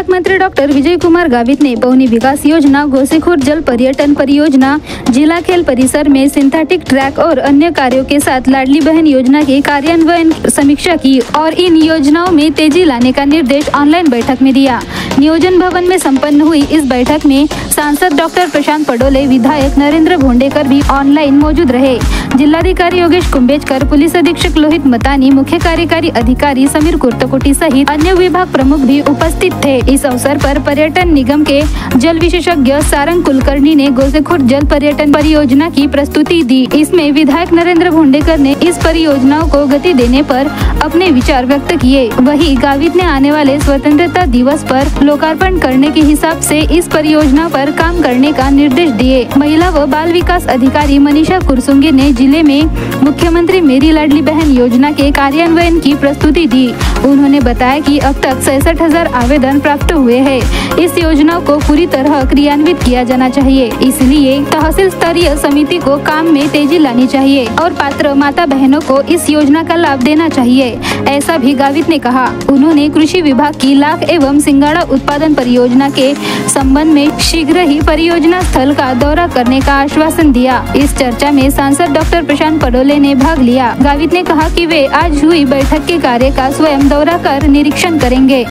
पालकमंत्री डॉक्टर विजय कुमार गावित ने पौनी विकास योजना, गोसीखुर्द जल पर्यटन परियोजना, जिला खेल परिसर में सिंथेटिक ट्रैक और अन्य कार्यों के साथ लाडली बहन योजना के कार्यान्वयन समीक्षा की और इन योजनाओं में तेजी लाने का निर्देश ऑनलाइन बैठक में दिया। नियोजन भवन में संपन्न हुई इस बैठक में सांसद डॉक्टर प्रशांत पडोले, विधायक नरेंद्र भोंडेकर भी ऑनलाइन मौजूद रहे। जिलाधिकारी योगेश कुंभेजकर, पुलिस अधीक्षक लोहित मतानी, मुख्य कार्यकारी अधिकारी समीर कुर्तकोटी सहित अन्य विभाग प्रमुख भी उपस्थित थे। इस अवसर पर पर्यटन निगम के जल विशेषज्ञ सारंग कुलकर्णी ने गोसीखुर्द जल पर्यटन परियोजना की प्रस्तुति दी। इसमें विधायक नरेंद्र भोंडेकर ने इस परियोजनाओं को गति देने पर अपने विचार व्यक्त किए। वहीं गावित ने आने वाले स्वतंत्रता दिवस पर लोकार्पण करने के हिसाब से इस परियोजना पर काम करने का निर्देश दिए। महिला व बाल विकास अधिकारी मनीषा कुरसुंगे ने जिले में मुख्यमंत्री मेरी लाडली बहन योजना के कार्यान्वयन की प्रस्तुति दी। उन्होंने बताया कि अब तक 66,000 आवेदन प्राप्त हुए हैं। इस योजना को पूरी तरह क्रियान्वित किया जाना चाहिए, इसलिए तहसील स्तरीय समिति को काम में तेजी लानी चाहिए और पात्र माता बहनों को इस योजना का लाभ देना चाहिए, ऐसा भी गावित ने कहा। उन्होंने कृषि विभाग की लाख एवं सिंगाड़ा उत्पादन परियोजना के संबंध में शीघ्र ही परियोजना स्थल का दौरा करने का आश्वासन दिया। इस चर्चा में सांसद डॉक्टर प्रशांत पडोले ने भाग लिया। गावित ने कहा कि वे आज हुई बैठक के कार्य का स्वयं दौरा कर निरीक्षण करेंगे।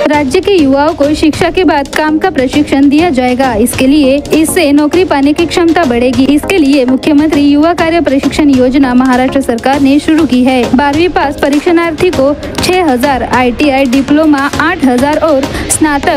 राज्य के युवाओं को शिक्षा के बाद काम का प्रशिक्षण दिया जाएगा। इसके लिए इससे नौकरी पाने की क्षमता बढ़ेगी। इसके लिए मुख्यमंत्री युवा कार्य प्रशिक्षण योजना महाराष्ट्र सरकार ने शुरू की है। 12वीं पास परीक्षार्थी को 6,000, ITI डिप्लोमा 8,000 और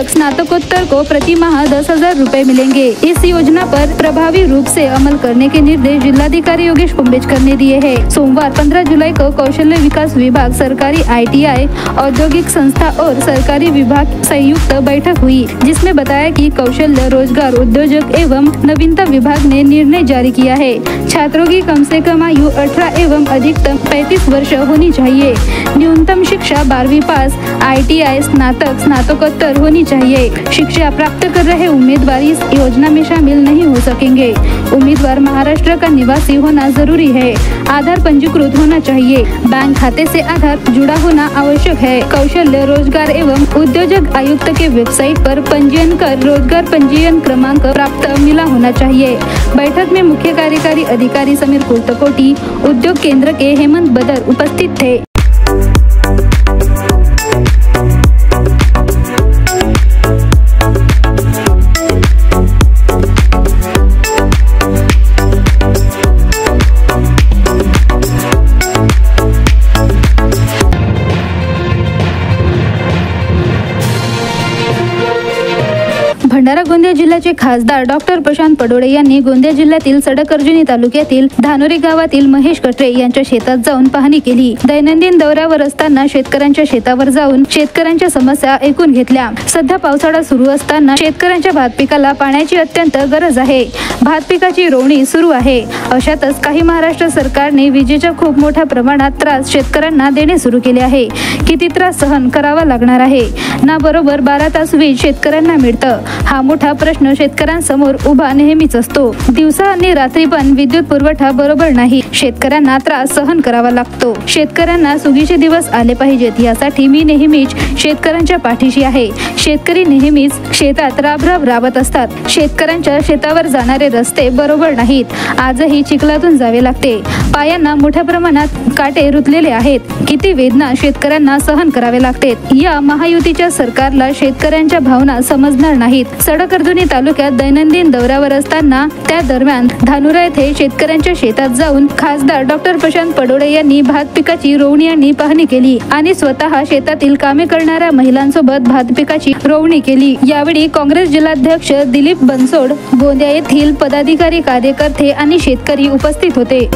स्नातकोत्तर को प्रति माह 10,000 रुपए मिलेंगे। इस योजना पर प्रभावी रूप से अमल करने के निर्देश जिलाधिकारी योगेश कुंभेजकर ने दिए हैं। सोमवार 15 जुलाई को कौशल्य विकास विभाग, सरकारी ITI, औद्योगिक संस्था और सरकारी विभाग संयुक्त बैठक हुई, जिसमें बताया कि कौशल्य, रोजगार, उद्योजक एवं नवीनता विभाग ने निर्णय जारी किया है। छात्रों की कम से कम आयु 18 एवं अधिकतम 35 वर्ष होनी चाहिए। न्यूनतम शिक्षा 12वीं पास, ITI, स्नातकोत्तर होनी चाहिए। शिक्षा प्राप्त कर रहे उम्मीदवार इस योजना में शामिल नहीं हो सकेंगे। उम्मीदवार महाराष्ट्र का निवासी होना जरूरी है। आधार पंजीकृत होना चाहिए। बैंक खाते से आधार जुड़ा होना आवश्यक है। कौशल्य, रोजगार एवं उद्योजक आयुक्त के वेबसाइट पर पंजीयन कर रोजगार पंजीयन क्रमांक प्राप्त मिला होना चाहिए। बैठक में मुख्य कार्यकारी अधिकारी समीर कुर्तकोटी, उद्योग केंद्र के हेमंत बदर उपस्थित थे। भंडारा गोंदिया जिल्ह्याचे खासदार डॉक्टर प्रशांत पडोळे यांनी गोंदिया जिल्ह्यातील सडक-अर्जुनी तालुक्यातील धानोरी गावातील महेश कटरे यांच्या शेतात जाऊन पाहणी केली। दैनंदिन दौऱ्यावर असताना शेतकऱ्यांच्या शेतावर जाऊन शेतकऱ्यांच्या समस्या ऐकून घेतल्या। सध्या पावसाळा सुरू असताना शेतकऱ्यांच्या भात पिकाला पाण्याची अत्यंत गरज आहे। भात पिकाची रोवणी सुरू आहे। अशातच काही महाराष्ट्र सरकारने विजेचा खूप मोठ्या प्रमाणात त्रास शेतकऱ्यांना देणे सुरू केले आहे। किती त्रास सहन करावा लागणार आहे ना? बरोबर 12 तास वीज शेतकऱ्यांना मिळतं। हा मोठा प्रश्न शेतकऱ्यांसमोर उभा नेहमीच असतो। दिवसा आणि रात्री पण विद्युत पुरवठा बरोबर नाही। शेतकऱ्यांना त्रास सहन करावा लागतो। शेतकऱ्यांना सुगीचे दिवस आले पाहिजेत यासाठी मी नेहमीच शेतकऱ्यांच्या पाठीशी आहे। शेतकरी नेहमीच शेतात राबत असतात। शेतकऱ्यांच्या शेतावर जाणारे रस्ते बरोबर नाहीत। आजही चिखलातून जावे लागते। पायांना मोठ्या प्रमाणात काटे रुतलेले आहेत। किती वेदना शेतकऱ्यांना सहन करावे लागते। या महायुतीच्या सरकारला शेतकऱ्यांच्या भावना समजणार नाहीत। सडक-अर्जुनी तालुक्यात दैनंदिन दौऱ्यावर असताना त्या दरम्यान धानुरा येथे शेतकऱ्यांच्या शेतात जाऊन खासदार डॉक्टर प्रशांत पडोळे यांनी भात पिकाची रोवणी आणि पाहणी केली आणि स्वतः शेतातील कामे करणाऱ्या महिलांसोबत भात पिकाची रोवणी केली। यावेळी काँग्रेस जिल्हाध्यक्ष दिलीप बनसोड, गोंदिया येथील पदाधिकारी, कार्यकर्ते आणि शेतकरी उपस्थित होते।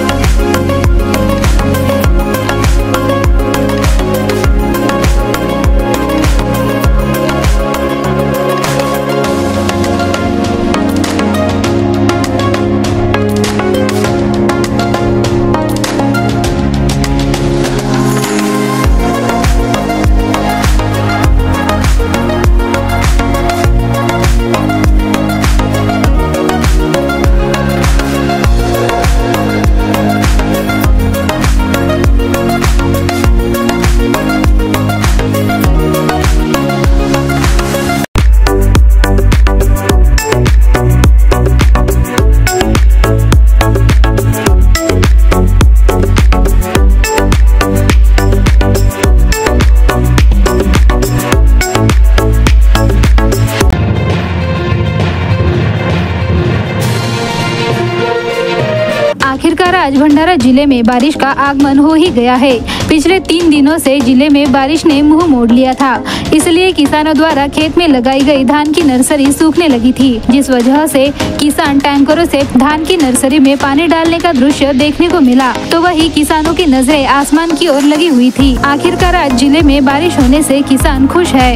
आखिरकार आज भंडारा जिले में बारिश का आगमन हो ही गया है। पिछले 3 दिनों से जिले में बारिश ने मुंह मोड़ लिया था, इसलिए किसानों द्वारा खेत में लगाई गई धान की नर्सरी सूखने लगी थी, जिस वजह से किसान टैंकरों से धान की नर्सरी में पानी डालने का दृश्य देखने को मिला। तो वही किसानों की नजरें आसमान की ओर लगी हुई थी। आखिरकार आज जिले में बारिश होने से किसान खुश है।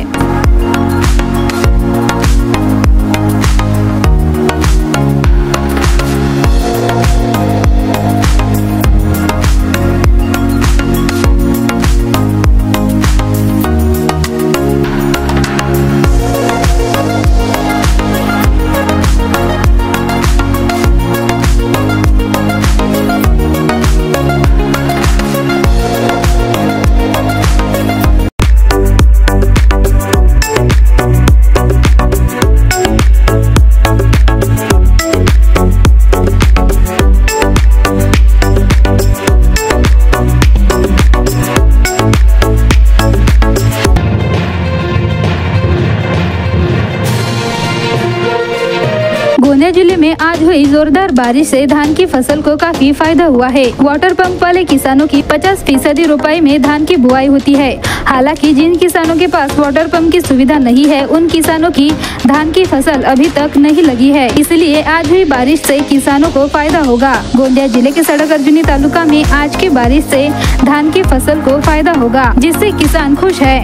गोंदिया जिले में आज हुई जोरदार बारिश से धान की फसल को काफी फायदा हुआ है। वाटर पंप वाले किसानों की 50% रोपाई में धान की बुआई होती है। हालांकि जिन किसानों के पास वाटर पंप की सुविधा नहीं है, उन किसानों की धान की फसल अभी तक नहीं लगी है, इसलिए आज हुई बारिश से किसानों को फायदा होगा। गोंदिया जिले के सड़क अर्जुनी तालुका में आज की बारिश से धान की फसल को फायदा होगा, जिससे किसान खुश है।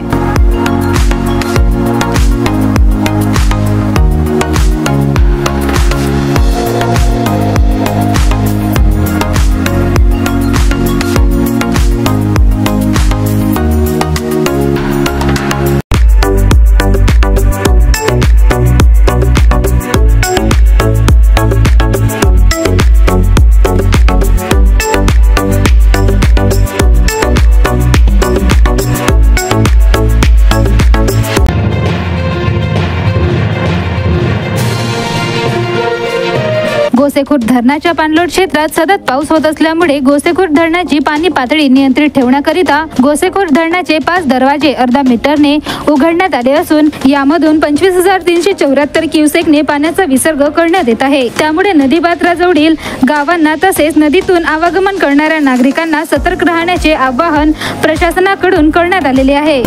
गोसेखुर्द धरणाच्या पाणलोट क्षेत्रात सतत पाऊस होत असल्यामुळे गोसेखुर्द धरणाची पाणी पातळी नियंत्रित ठेवण्याकरिता गोसेखुर्द धरणाचे 5 दरवाजे अर्धा मीटरने उघडण्यात आले असून यामधून 25,374 क्युसेकने पाण्याचा विसर्ग करण्यात येत आहे। त्यामुळे नदी पात्राजवळील गावांना तसेच नदीतून आवागमन करणाऱ्या नागरिकांना सतर्क राहण्याचे आवाहन प्रशासनाकडून करण्यात आलेले आहे।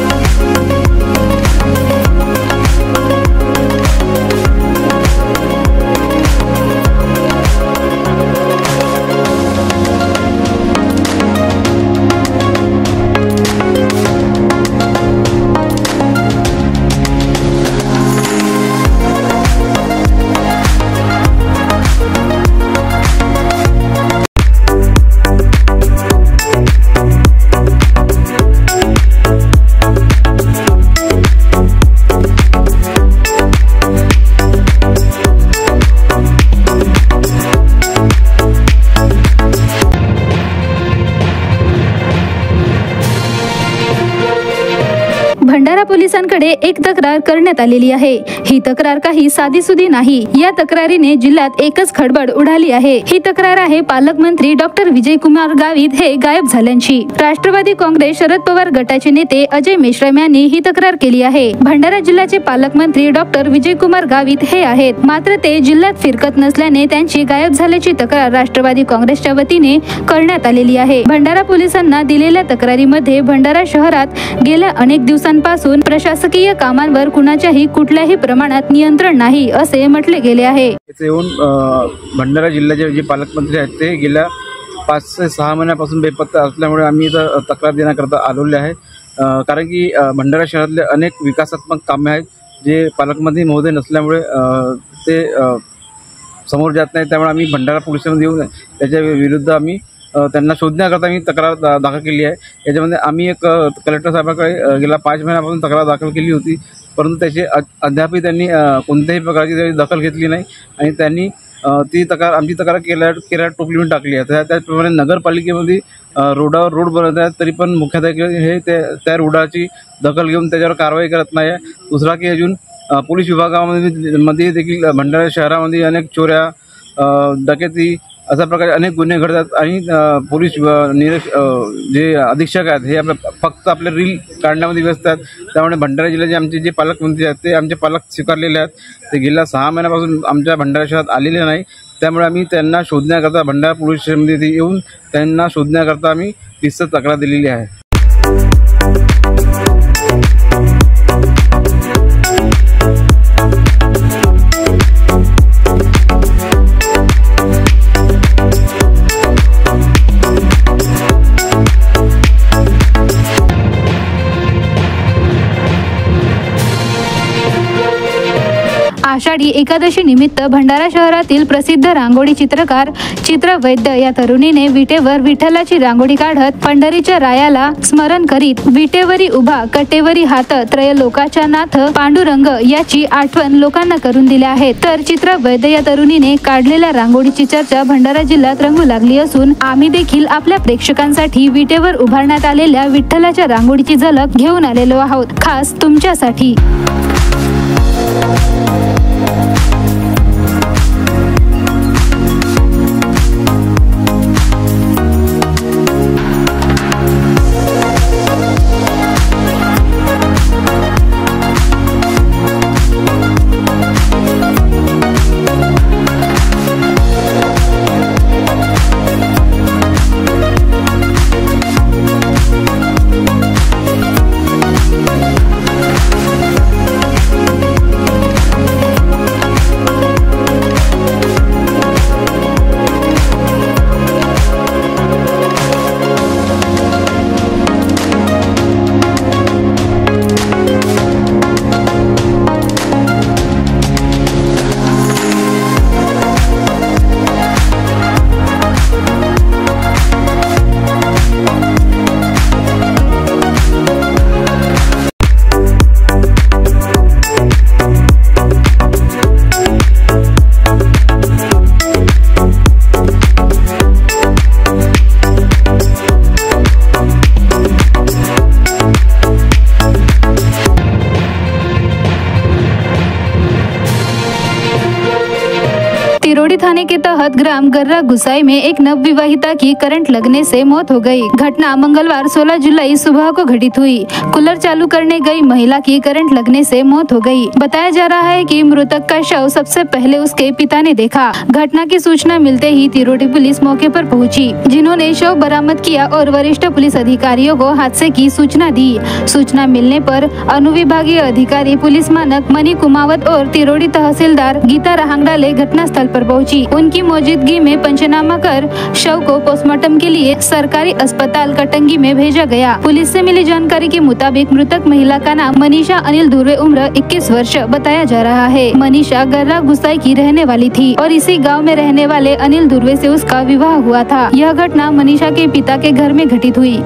भंडारा पोलिसांकडे एक तक्रार करण्यात आलेली आहे। ही तक्रार काही साधीसुधी नाही। या तक्रारीने जिल्ह्यात एकच खळबळ उडाली आहे। ही तक्रार आहे पालकमंत्री डॉक्टर विजयकुमार गावित हे गायब झाल्याची। राष्ट्रवादी काँग्रेस शरद पवार गटाचे नेते अजय मेश्राम यांनी ही तक्रार केली आहे। भंडारा जिल्ह्याचे पालकमंत्री डॉक्टर विजयकुमार गावित हे आहेत, मात्र ते जिल्ह्यात फिरकत नसल्याने त्यांची गायब झाल्याची तक्रार राष्ट्रवादी काँग्रेसच्या वतीने करण्यात आलेली आहे। भंडारा पोलिसांना दिलेल्या तक्रारीमध्ये भंडारा शहरात गेल्या अनेक दिवसांपासून प्रशासकीय कामांवर कुणाच्याही कुठल्याही प्रमाणात नियंत्रण नाही असे म्हटले गेले आहे। येऊन भंडारा जिल्ह्याचे जे पालकमंत्री आहेत ते गेल्या 5 ते 6 महिन्यापासून बेपत्ता असल्यामुळे आम्ही इथं तक्रार देण्याकरता आलेले आहे। कारण की भंडारा शहरातले अनेक विकासात्मक कामे आहेत जे पालकमंत्री महोदय नसल्यामुळे ते समोर जात नाही। त्यामुळे आम्ही भंडारा पोलिसांमध्ये येऊन त्याच्या विरुद्ध आम्ही त्यांना शोधण्याकरता मी तक्रार दाखल केली आहे। याच्यामध्ये आम्ही एक कलेक्टर साहेबांकडे गेल्या 5 महिन्यापासून तक्रार दाखल केली होती, परंतु त्याचे अद्याप त्यांनी कोणत्याही प्रकारची दखल घेतली नाही आणि त्यांनी ती तक्रार आमची तक्रार केल्या टोपलीवर टाकली आहे। त्याचप्रमाणे नगरपालिकेमध्ये रोड बनत आहेत, तरी पण मुख्याधिकारी हे त्या रोडाची दखल घेऊन त्याच्यावर कारवाई करत नाही आहे। दुसरा की अजून पोलीस विभागामध्ये देखील भंडारा शहरामध्ये अनेक चोऱ्या, डकैती अशा प्रकारे अनेक गुन्हे घडतात आणि पोलीस जे अधीक्षक आहेत हे फक्त आपले रील काढण्यामध्ये व्यस्त आहेत। त्यामुळे भंडारा जिल्ह्याचे आमचे जे पालकमंत्री आहेत ते आमचे पालक स्वीकारलेले आहेत, ते गेल्या 6 महिन्यापासून आमच्या भंडारा शहरात आलेले नाही। त्यामुळे आम्ही त्यांना शोधण्याकरता भंडारा पोलीस स्टेशनमध्ये येऊन त्यांना शोधण्याकरता आम्ही विस्तृत तक्रार दिलेली आहे. आषाढी एकादशी निमित्त भंडारा शहरातील प्रसिद्ध रांगोळी चित्रकार चित्रा वैद्य या तरुणीने विटेवर विठ्ठलाची रांगोळी काढत पंढरीच्या रायाला स्मरण करीत विटेवरी उभा कटेवरी हात त्रयलोकाच्या नाथ पांडुरंग याची आठवण लोकांना करून दिली आहे. तर चित्रा वैद्य या तरुणीने काढलेल्या रांगोळीची चर्चा भंडारा जिल्ह्यात रंगू लागली असून आम्ही देखील आपल्या प्रेक्षकांसाठी विटेवर उभारण्यात आलेल्या विठ्ठलाच्या रांगोळीची झलक घेऊन आलेलो आहोत खास तुमच्यासाठी. तिरोड़ी थाने के तहत ग्राम गर्रा गुसाई में एक नवविवाहिता की करंट लगने से मौत हो गई। घटना मंगलवार 16 जुलाई सुबह को घटित हुई। कूलर चालू करने गई महिला की करंट लगने से मौत हो गई। बताया जा रहा है कि मृतक का शव सबसे पहले उसके पिता ने देखा। घटना की सूचना मिलते ही तिरोड़ी पुलिस मौके पर पहुंची, जिन्होंने शव बरामद किया और वरिष्ठ पुलिस अधिकारियों को हादसे की सूचना दी। सूचना मिलने पर अनुविभागीय अधिकारी पुलिस मानक मनी कुमावत और तिरोड़ी तहसीलदार गीता रहांगडाले घटना स्थल पर पहुंची। उनकी मौजूदगी में पंचनामा कर शव को पोस्टमार्टम के लिए सरकारी अस्पताल कटंगी में भेजा गया। पुलिस से मिली जानकारी के मुताबिक मृतक महिला का नाम मनीषा अनिल धुर्वे उम्र 21 वर्ष बताया जा रहा है। मनीषा गर्रा गुसाई की रहने वाली थी और इसी गाँव में रहने वाले अनिल धुर्वे से उसका विवाह हुआ था। यह घटना मनीषा के पिता के घर में घटित हुई।